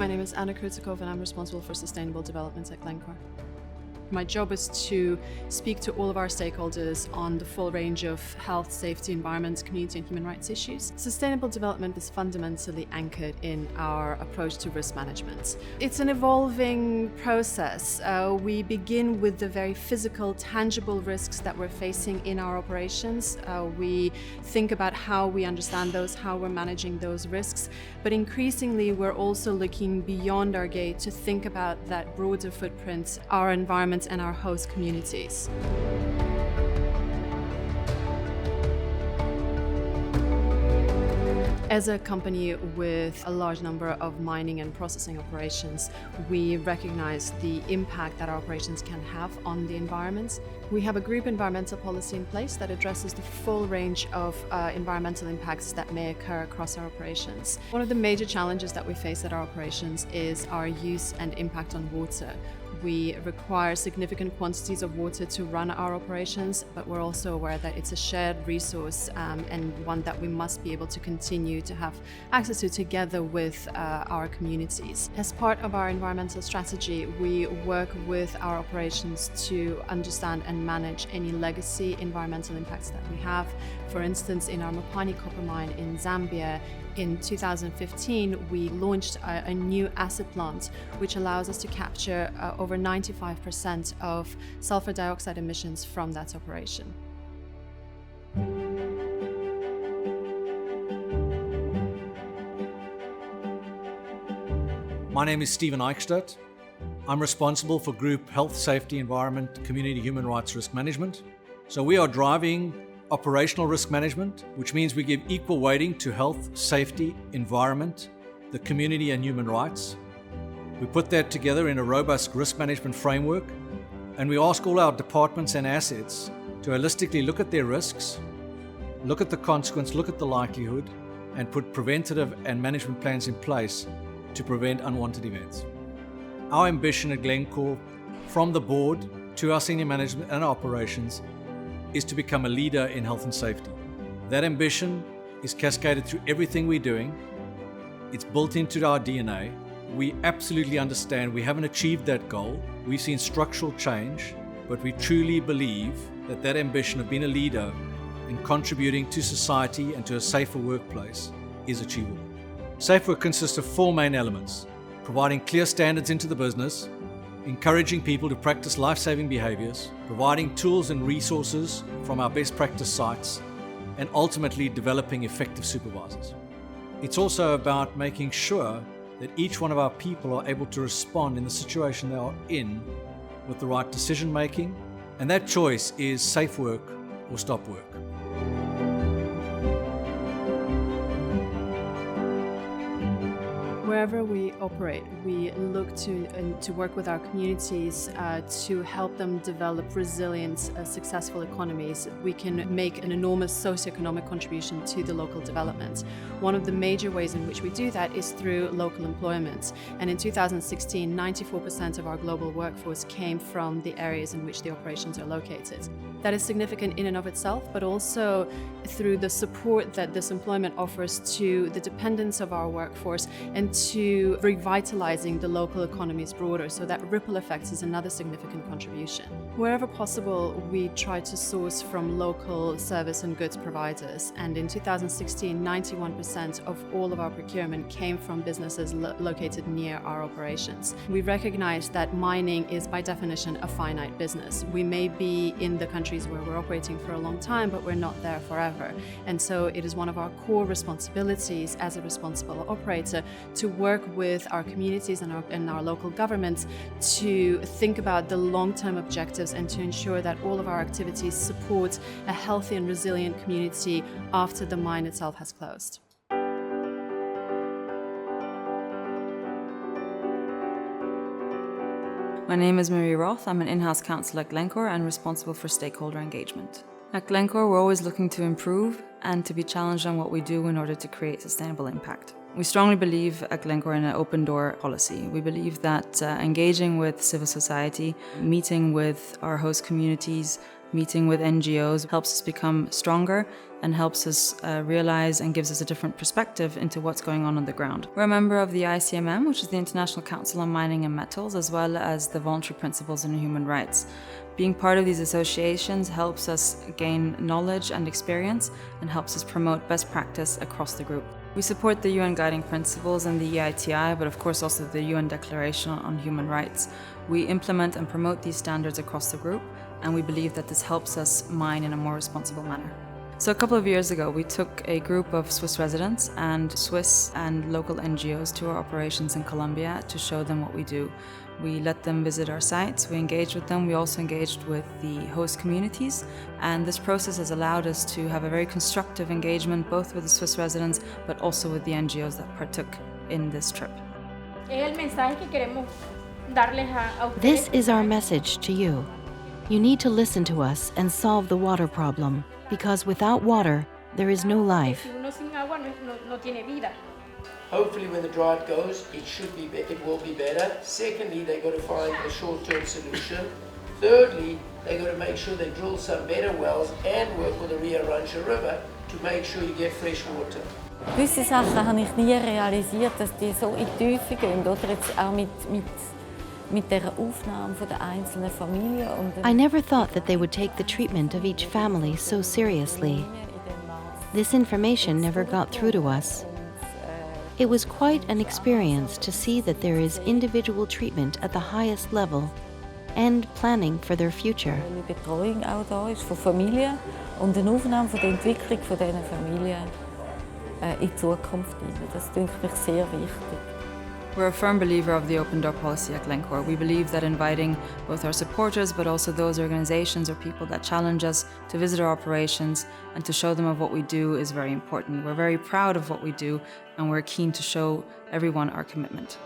My name is Anna Krutsikov and I'm responsible for sustainable development at Glencore. My job is to speak to all of our stakeholders on the full range of health, safety, environment, community and human rights issues. Sustainable development is fundamentally anchored in our approach to risk management. It's an evolving process. We begin with the very physical, tangible risks that we're facing in our operations. We think about how we understand those, how we're managing those risks, but increasingly we're also looking beyond our gate to think about that broader footprint, our environment and our host communities. As a company with a large number of mining and processing operations, we recognize the impact that our operations can have on the environment. We have a group environmental policy in place that addresses the full range of environmental impacts that may occur across our operations. One of the major challenges that we face at our operations is our use and impact on water. We require significant quantities of water to run our operations, but we're also aware that it's a shared resource and one that we must be able to continue to have access to together with our communities. As part of our environmental strategy, we work with our operations to understand and manage any legacy environmental impacts that we have. For instance, in our Mopani copper mine in Zambia, in 2015, we launched a new acid plant, which allows us to capture over 95% of sulfur dioxide emissions from that operation. My name is Stephen Eichstadt. I'm responsible for Group Health, Safety, Environment, Community, Human Rights, Risk Management. So we are driving operational risk management, which means we give equal weighting to health, safety, environment, the community and human rights. We put that together in a robust risk management framework, and we ask all our departments and assets to holistically look at their risks, look at the consequence, look at the likelihood, and put preventative and management plans in place to prevent unwanted events. Our ambition at Glencore, from the board to our senior management and our operations, is to become a leader in health and safety. That ambition is cascaded through everything we're doing. It's built into our DNA. We absolutely understand we haven't achieved that goal. We've seen structural change, but we truly believe that that ambition of being a leader in contributing to society and to a safer workplace is achievable. Safe work consists of four main elements: providing clear standards into the business, encouraging people to practice life-saving behaviors, providing tools and resources from our best practice sites, and ultimately developing effective supervisors. It's also about making sure that each one of our people are able to respond in the situation they are in with the right decision-making, and that choice is safe work or stop work. Wherever we operate, we look to work with our communities to help them develop resilient, successful economies. We can make an enormous socioeconomic contribution to the local development. One of the major ways in which we do that is through local employment. And in 2016, 94% of our global workforce came from the areas in which the operations are located. That is significant in and of itself, but also through the support that this employment offers to the dependents of our workforce and to revitalizing the local economies broader, so that ripple effects is another significant contribution. Wherever possible, we try to source from local service and goods providers, and in 2016, 91% of all of our procurement came from businesses located near our operations. We recognize that mining is by definition a finite business. We may be in the countries where we're operating for a long time, but we're not there forever. And so it is one of our core responsibilities as a responsible operator to work with our communities and our local governments to think about the long-term objectives and to ensure that all of our activities support a healthy and resilient community after the mine itself has closed. My name is Marie Roth. I'm an in-house counsel at Glencore and responsible for stakeholder engagement. At Glencore, we're always looking to improve and to be challenged on what we do in order to create sustainable impact. We strongly believe at Glencore in an open door policy. We believe that engaging with civil society, meeting with our host communities, Meeting with NGOs helps us become stronger and helps us realize and gives us a different perspective into what's going on the ground. We're a member of the ICMM, which is the International Council on Mining and Metals, as well as the Voluntary Principles on Human Rights. Being part of these associations helps us gain knowledge and experience and helps us promote best practice across the group. We support the UN Guiding Principles and the EITI, but of course also the UN Declaration on Human Rights. We implement and promote these standards across the group, and we believe that this helps us mine in a more responsible manner. So a couple of years ago, we took a group of Swiss residents and Swiss and local NGOs to our operations in Colombia to show them what we do. We let them visit our sites, we engaged with them, we also engaged with the host communities, and this process has allowed us to have a very constructive engagement both with the Swiss residents but also with the NGOs that partook in this trip. This is our message to you. You need to listen to us and solve the water problem, because without water, there is no life. Hopefully when the drought goes, it will be better. Secondly, they've got to find a short-term solution. Thirdly, they've got to make sure they drill some better wells and work with the Rio Rancho River to make sure you get fresh water. Gewisse Sachen habe ich nie realisiert, dass die so in die Tiefe gehen, oder jetzt auch mit der Aufnahme der einzelnen Familien. I never thought that they would take the treatment of each family so seriously. This information never got through to us. It was quite an experience to see that there is individual treatment at the highest level and planning for their future. Die Betreuung auch da ist von Familien und eine Aufnahme von der Entwicklung von diesen Familien in die Zukunft. Das denke ich sehr wichtig. We're a firm believer of the open door policy at Glencore. We believe that inviting both our supporters but also those organizations or people that challenge us to visit our operations and to show them of what we do is very important. We're very proud of what we do and we're keen to show everyone our commitment.